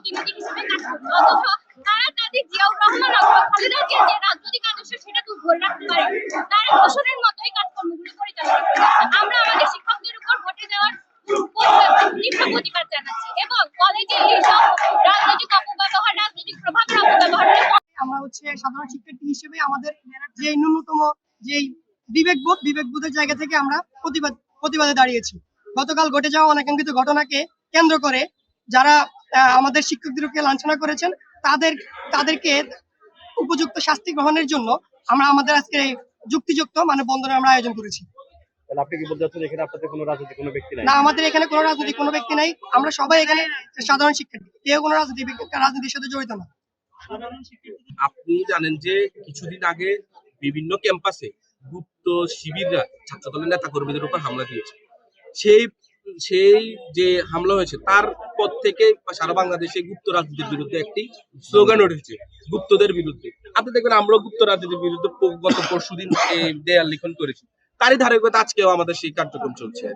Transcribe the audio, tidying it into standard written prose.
রাজনীতিবিদ হিসেবে কাজ করতো, অথচ তারা তাদের জিয়াউর রহমান অথবা খালেদা জিয়ার যে রাজনৈতিক আদর্শ সেটাকে ধরে রাখতে পারে, তারা দূষণের মতোই কাজকর্মগুলো পরিচালনা করে যাচ্ছে। আমরা আমাদের শিক্ষকদের উপর ভোটে দেওয়ার তীব্র প্রতিবাদ জানাচ্ছি এবং কলেজে এইসব রাজনৈতিক অপব্যবহার, রাজনৈতিক প্রভাবের অপব্যবহার আমরা সাধারণ শিক্ষার্থী হিসেবে আমাদের যে ন্যূনতম যে বিবেকবোধের জায়গা থেকে আমরা প্রতিবাদে দাঁড়িয়েছি। গতকাল ঘটে যাওয়া অনাকাঙ্ক্ষিত ঘটনাকে কেন্দ্র করে যারা আমাদের শিক্ষকদেরকে লাঞ্ছনা করেছেন তাদেরকে উপযুক্ত শাস্তি গ্রহণের জন্য আমরা আমাদের আজকে যুক্তিযুক্ত বন্ধনের আমরা আয়োজন করেছি। আপনি কি বলতে চাচ্ছেন এখানে আপনাদের কোনো রাজনৈতিক কোনো ব্যক্তি নাই? না, আমাদের এখানে কোনো রাজনৈতিক কোনো ব্যক্তি নাই। আমরা সবাই এখানে সাধারণ শিক্ষার্থী, কেউ কোনো রাজনীতির সাথে জড়িত না। আপনি জানেন যে কিছুদিন আগে বিভিন্ন ক্যাম্পাসে গুপ্ত শিবিররা ছাত্রদলের নেতা কর্মীদের উপর হামলা দিয়েছে। সেই যে হামলা হয়েছে তার পর থেকে সারা বাংলাদেশে গুপ্ত রাজনীতির বিরুদ্ধে একটি স্লোগান উঠেছে, গুপ্তদের বিরুদ্ধে। আপনি দেখবেন আমরাও গুপ্ত রাজনীতির বিরুদ্ধে গত পরশুদিন দেয়াল লিখন করেছি। তারই ধারাবাহিকতা আজকেও আমাদের সেই কার্যক্রম চলছে।